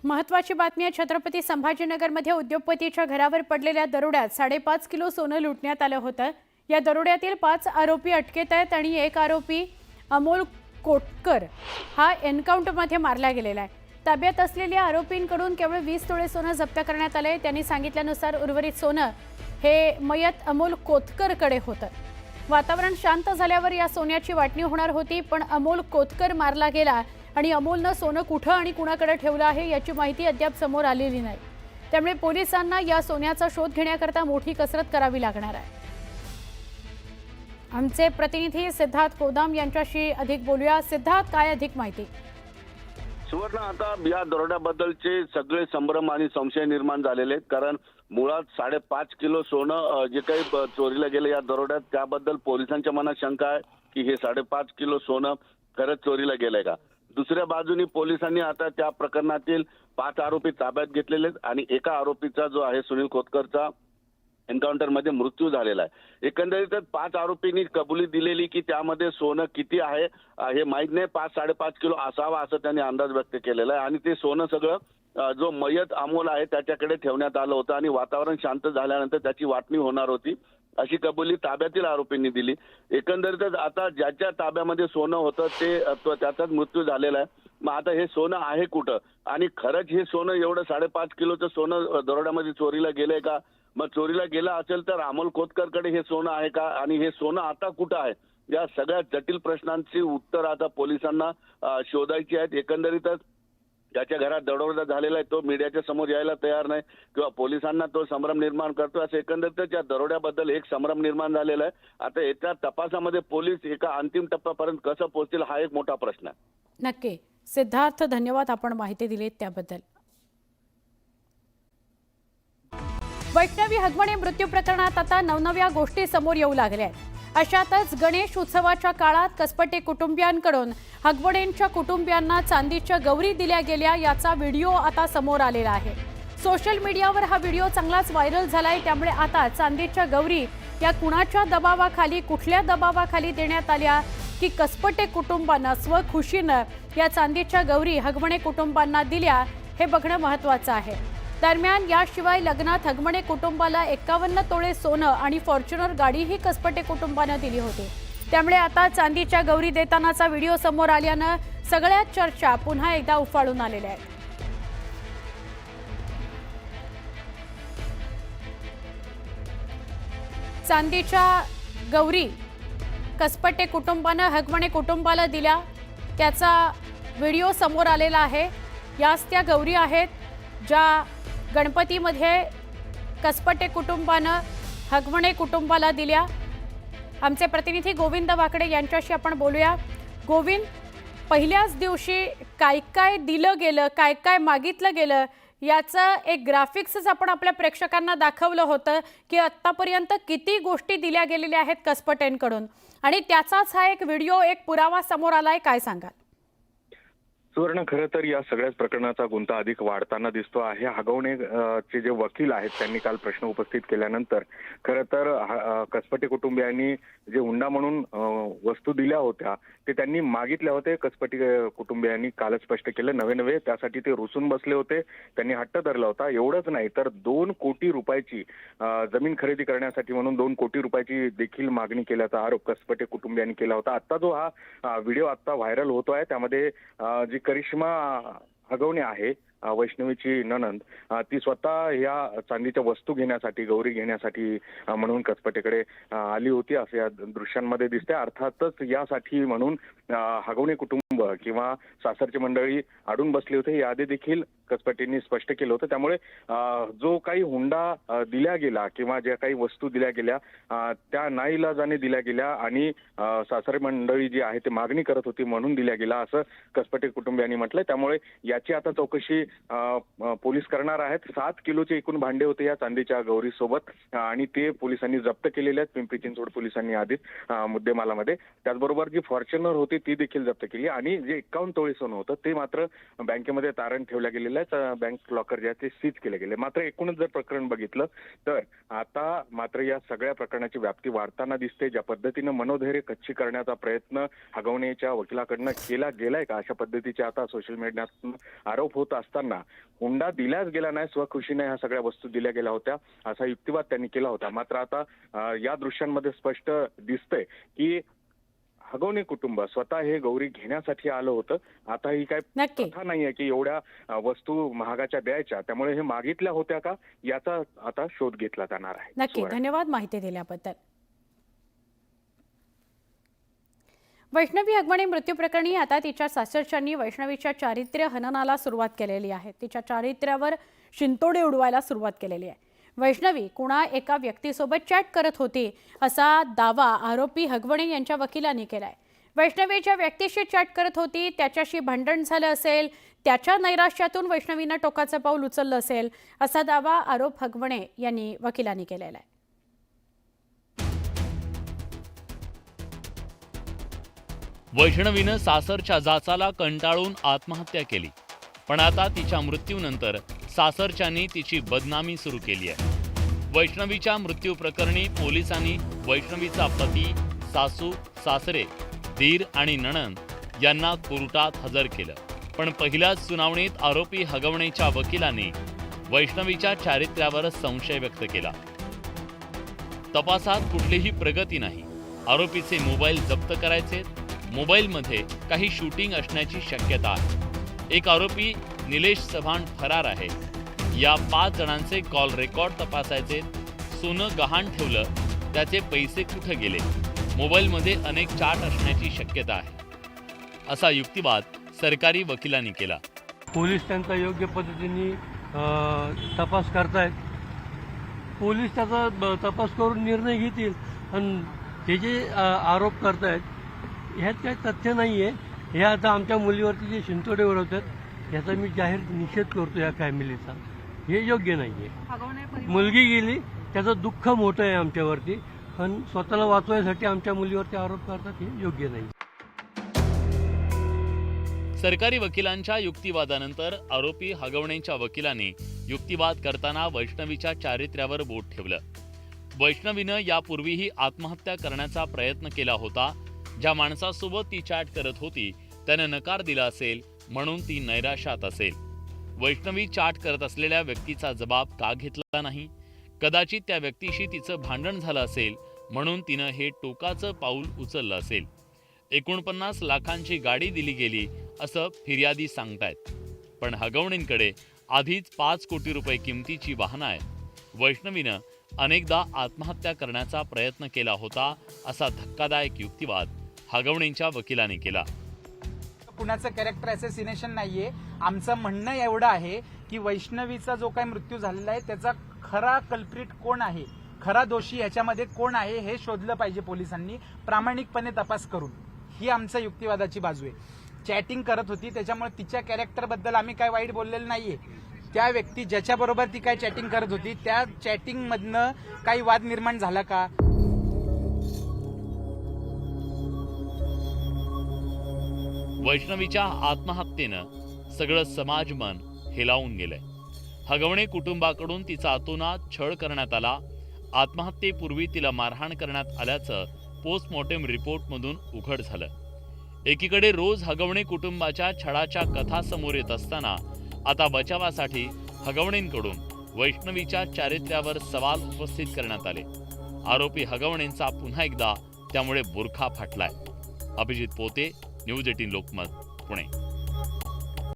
महत्त्वाची बातमी आहे। छत्रपती संभाजीनगरमध्ये उद्योगपतीच्या घरावर पडलेल्या दरोड्यात 5.5 किलो सोनं लुटण्यात आलं होतं। या दरोड्यातील 5 आरोपी अटकेत आहेत आणि एक आरोपी अमोल कोटकर हा एन्काउंटरमध्ये मारला गेलेला आहे। ताब्यात असलेल्या आरोपींकडून केवळ 20 तोळे सोनं जप्त करण्यात आले। त्यांनी सांगितल्यानुसार उर्वरित सोनं हे मयत अमोल कोतकरकडे होतं। वातावरण शांत झाल्यावर या सोन्याची वाटणी होणार होती, पण अमोल कोतकर मारला गेला आणि अमोलनं सोनं कुठं आणि कुणाकडे ठेवलं आहे याची माहिती अद्याप समोर आलेली नाही। त्यामुळे पोलिसांना या सोन्याचा शोध घेण्याकरता मोठी कसरत करावी लागणार आहे। आमचे प्रतिनिधी सिद्धार्थ कोदाम यांच्याशी अधिक बोलूया। सिद्धार्थ, काय अधिक माहिती? सुवर्ण, आता या दरोड्याबद्दलचे सगळे संभ्रम आणि संशय निर्माण झालेले आहेत, कारण मुळात 5.5 किलो सोनं जे काही चोरीला गेले या दरोड्यात, त्याबद्दल पोलिसांच्या मनात शंका आहे की हे 5.5 किलो सोनं खरंच चोरीला गेलंय का। दुसऱ्या बाजूनी पोलिसांनी आता त्या प्रकरणातील 5 आरोपी ताब्यात घेतलेले आहेत आणि एका आरोपीचा जो आहे सुनील कोतकरचा एन्काउंटरमध्ये मृत्यू झालेला आहे। एकंदरीतच 5 आरोपींनी कबुली दिलेली की त्यामध्ये सोनं किती आहे हे माहीत नाही, 5-5.5 किलो असावा असं त्यांनी अंदाज व्यक्त केलेला आहे आणि ते सोनं सगळं जो मयत अमोल आहे त्याच्याकडे ठेवण्यात आलं होतं आणि वातावरण शांत झाल्यानंतर त्याची वाटणी होणार होती अशी कबुली ताब्यातील आरोपींनी दिली। एकंदरीतच आता ज्याच्या ताब्यामध्ये सोनं होतं ते त्याचाच मृत्यू झालेला आहे। मग आता हे सोनं आहे कुठं आणि खरंच हे सोनं एवढं 5.5 किलोचं सोनं दरोड्यामध्ये चोरीला गेलंय का? मग चोरीला गेला असेल तर अमोल कोतकरकडे हे सोनं आहे का आणि हे सोनं आता कुठं आहे? या सगळ्या जटिल प्रश्नांची उत्तर आता पोलिसांना शोधायची आहेत। एकंदरीतच ज्याच्या घरात दरोडा झालेला आहे तो मीडियाच्या समोर यायला तयार नाही किंवा पोलिसांना तो संभ्रम निर्माण करतो, असं एकंदरीतच या दरोड्याबद्दल एक संभ्रम निर्माण झालेला आहे। आता याच्या तपासामध्ये पोलीस एका अंतिम टप्प्यापर्यंत कसं पोहोचतील हा एक मोठा प्रश्न आहे। नक्की सिद्धार्थ, धन्यवाद आपण माहिती दिलीत त्याबद्दल। वैष्णवी हगवणे मृत्यू प्रकरणात आता नवनव्या गोष्टी समोर येऊ लागल्या आहेत। अशातच गणेश उत्सवाच्या काळात कसपटे कुटुंबियांकडून हगवणेंच्या कुटुंबियांना चांदीच्या गौरी दिल्या गेल्या याचा व्हिडिओ आता समोर आलेला आहे। सोशल मीडियावर हा व्हिडिओ चांगलाच व्हायरल झालाय। त्यामुळे आता चांदीच्या गौरी या कुणाच्या दबावाखाली, कुठल्या दबावाखाली देण्यात आल्या की कसपटे कुटुंबांना स्वखुशीनं या चांदीच्या गौरी हगवणे कुटुंबांना दिल्या हे बघणं महत्त्वाचं आहे। दरम्यान याशिवाय लग्नात हगवणे कुटुंबाला 51 तोळे सोनं आणि फॉर्च्युनर गाडीही कसपटे कुटुंबानं दिली होती। त्यामुळे आता चांदीच्या गौरी देतानाचा व्हिडिओ समोर आल्यानं सगळ्याच चर्चा पुन्हा एकदा उफाळून आलेल्या आहेत। चांदीच्या गौरी कसपटे कुटुंबानं हगवणे कुटुंबाला दिल्या त्याचा व्हिडिओ समोर आलेला आहे। याच त्या गौरी आहेत ज्या गणपतीमध्ये कसपटे कुटुंबानं हगवणे कुटुंबाला दिल्या। आमचे प्रतिनिधी गोविंद वाकडे यांच्याशी आपण बोलूया। गोविंद, पहिल्याच दिवशी काय काय दिलं गेलं, काय काय मागितलं गेलं याचं एक ग्राफिक्सच आपण आपल्या प्रेक्षकांना दाखवलं होतं की आत्तापर्यंत किती गोष्टी दिल्या गेलेल्या आहेत कसपटेंकडून आणि त्याचाच हा एक व्हिडिओ, एक पुरावा समोर आलाय, काय सांगाल? सुवर्ण, खरं तर या सगळ्याच प्रकरणाचा गुंता अधिक वाढताना दिसतो आहे। हगवणे चे जे वकील आहेत त्यांनी काल प्रश्न उपस्थित केल्यानंतर खरं तर कसपटे कुटुंबियांनी जे हुंडा म्हणून वस्तू दिल्या होत्या ते त्यांनी मागितल्या होते। कसपटे कुटुंबियांनी कालच स्पष्ट केलं, नवे त्यासाठी ते रुसून बसले होते, त्यांनी हट्ट धरला होता। एवढंच नाही तर 2 कोटी रुपयाची जमीन खरेदी करण्यासाठी म्हणून 2 कोटी रुपयाची देखील मागणी केल्याचा आरोप कसपटे कुटुंबियांनी केला होता। आता जो हा व्हिडिओ आता व्हायरल होतोय त्यामध्ये जी करिश्मा हगवणे आहे, वैष्णवीची नणंद, ती स्वतः या चांदीच्या वस्तू घेण्यासाठी, गौरी घेण्यासाठी म्हणून कसपटेकडे आली होती असं या दृश्यांमध्ये दिसते। अर्थातच यासाठी म्हणून हगवणे कुटुंब किंवा सासरची मंडळी अडून बसली होती हे आधी देखील कसपटेंनी स्पष्ट केलं होतं। त्यामुळे जो काही हुंडा दिल्या गेला किंवा ज्या काही वस्तू दिल्या गेल्या त्या नाईलाजाने दिल्या गेल्या आणि सासरी मंडळी जी आहे ते मागणी करत होती म्हणून दिल्या गेला असं कसपटे कुटुंबियांनी म्हटलंय। त्यामुळे याची आता चौकशी पोलीस करणार आहेत। 7 किलोचे एकूण भांडे होते या चांदीच्या गौरी सोबत आणि ते पोलिसांनी जप्त केलेले आहेत पिंपरी चिंचवड पोलिसांनी आधीच मुद्देमालामध्ये। त्याचबरोबर जी फॉर्च्युनर होती ती देखील जप्त केली आणि जे 51 तोळे सोनं होतं ते मात्र बँकेमध्ये तारण ठेवलं गेलेलं आहे। सगळ्याच बँक लॉकर जे आहेत ते सीज केले गेले. मात्र एकूणच जर प्रकरण बघितलं तर आता मात्र या सगळ्या प्रकरणाची व्याप्ती वाढताना दिसते. ज्या पद्धतीनं मनोधैर्य कच्ची करण्याचा प्रयत्न हगवणेच्या वकिलाकडनं केला गेलाय का, अशा पद्धतीचे आता सोशल मीडियातून आरोप होत असताना हुंडा दिलाच गेला नाही, स्वखुशीने ह्या सगळ्या वस्तू दिल्या गेल्या होत्या असा युक्तिवाद त्यांनी केला होता. मात्र आता या दृश्यांमध्ये स्पष्ट दिसतंय की हगवणे कुटुंब स्वतः हे गौरी घेण्यासाठी आलं होतं. आता ही काय नक्की कथा नाहीये की एवढ्या वस्तू महागाच्या द्यायच्या, त्यामुळे हे मागितल्या होत्या का याचा आता शोध घेतला जाणार आहे. नक्की सुवर्ण. धन्यवाद माहिती दिल्याबद्दल. वैष्णवी हगवणे मृत्यू प्रकरणी आता तिच्या सासरच्यांनी वैष्णवीच्या चारित्र्य हननाला सुरुवात केलेली आहे. तिच्या चारित्र्यावर शिंतोडे उडवायला सुरुवात केलेली आहे. वैष्णवी कुणा एका व्यक्तीसोबत चॅट करत होती असा दावा आरोपी हगवणे यांच्या वकिलांनी केलाय. वैष्णवी ज्या व्यक्तीशी चॅट करत होती त्याच्याशी भांडण झालं असेल, त्याच्या नैराश्यातून वैष्णवीनं टोकाचं पाऊल उचललं असेल असा दावा आरोप हगवणे यांनी वकिलांनी केलेला आहे. वैष्णवीनं सासरच्या जाचाला कंटाळून आत्महत्या केली, पण आता तिच्या मृत्यूनंतर सासरच्यांनी तिची बदनामी सुरू केली आहे. वैष्णवीच्या मृत्यू प्रकरणी पोलिसांनी वैष्णवीचा पती, सासू, सासरे, दीर आणि नणंद यांना कोर्टात हजर केलं. पण पहिल्याच सुनावणीत आरोपी हगवणेच्या वकिलांनी वैष्णवीच्या चारित्र्यावर संशय व्यक्त केला. तपासात कुठलीही प्रगती नाही. आरोपीचे मोबाईल जप्त करायचे, मोबाईलमध्ये काही शूटिंग असण्याची शक्यता आहे. एक आरोपी निलेश चव्हाण फरार आहे. या 5 जणांचे कॉल रेकॉर्ड तपासायचे. सोनं गहाण ठेवलं, त्याचे पैसे कुठे गेले, मोबाईलमध्ये अनेक चाट असण्याची शक्यता आहे असा युक्तिवाद सरकारी वकिलांनी केला. पोलीस त्यांचा योग्य पद्धतीने तपास करतायत. पोलीस त्याचा तपास करून निर्णय घेतील. आणि ते जे आरोप करतायत ह्यात काही तथ्य नाही आहे. हे आता आमच्या मुलीवरती जे शिंतोडे उडवतात याचा मी जाहीर निषेध करतो या फॅमिलीचा. हे योग्य नाही आहे. मुलगी गेली त्याचं दुःख मोठं आहे आमच्यावरती, पण स्वतःला वाचवण्यासाठी आमच्या मुलीवरती आरोप करतात हे योग्य नाही. सरकारी वकिलांच्या युक्तिवादानंतर आरोपी हगवणेच्या वकिलांनी युक्तिवाद करताना वैष्णवीच्या चारित्र्यावर बोट ठेवलं. वैष्णवीनं यापूर्वीही आत्महत्या करण्याचा प्रयत्न केला होता. ज्या माणसासोबत ती चॅट करत होती त्यानं नकार दिला असेल म्हणून ती नैराश्यात असेल. वैष्णवी चॅट करत असलेल्या व्यक्तीचा जबाब का घेतला नाही? कदाचित त्या व्यक्तीशी तिचं भांडण झालं असेल म्हणून तिनं हे टोकाचं पाऊल उचललं असेल. 49 लाखांची गाडी दिली गेली असं फिर्यादी सांगतायत. पण हगवणेंकडे आधीच 5 कोटी रुपये किमतीची वाहनं आहेत. वैष्णवीनं अनेकदा आत्महत्या करण्याचा प्रयत्न केला होता असा धक्कादायक युक्तिवाद हगवणेंच्या वकिलांनी केला. कुणाचं कॅरेक्टर असॅसिनेशन नाहीये. आमचं म्हणणं एवढं आहे की वैष्णवीचा जो काही मृत्यू झालेला आहे त्याचा खरा कल्प्रिट कोण आहे, खरा दोषी याच्यामध्ये कोण आहे हे शोधलं पाहिजे पोलिसांनी प्रामाणिकपणे तपास करून. ही आमच्या युक्तिवादाची बाजू आहे. चॅटिंग करत होती त्याच्यामुळे तिच्या कॅरेक्टरबद्दल आम्ही काय वाईट बोललेलं नाहीये. त्या व्यक्ती ज्याच्याबरोबर ती काय चॅटिंग करत होती त्या चॅटिंगमधनं काही वाद निर्माण झाला का? वैष्णवीच्या आत्महत्येनं सगळं समाजमन हेलावून गेलंय. हगवणे कुटुंबाकडून तिचा अतोनात छळ करण्यात आला. आत्महत्येपूर्वी तिला मारहाण करण्यात आल्याचं पोस्टमॉर्टेम रिपोर्टमधून उघड झालं. एकीकडे रोज हगवणे कुटुंबाच्या छळाच्या कथा समोर येत असताना आता बचावासाठी हगवणेंकडून वैष्णवीच्या चारित्र्यावर सवाल उपस्थित करण्यात आले. आरोपी हगवणेंचा पुन्हा एकदा त्यामुळे बुरखा फाटलाय. अभिजित पोते, न्यूज 18 लोकमत, पुणे.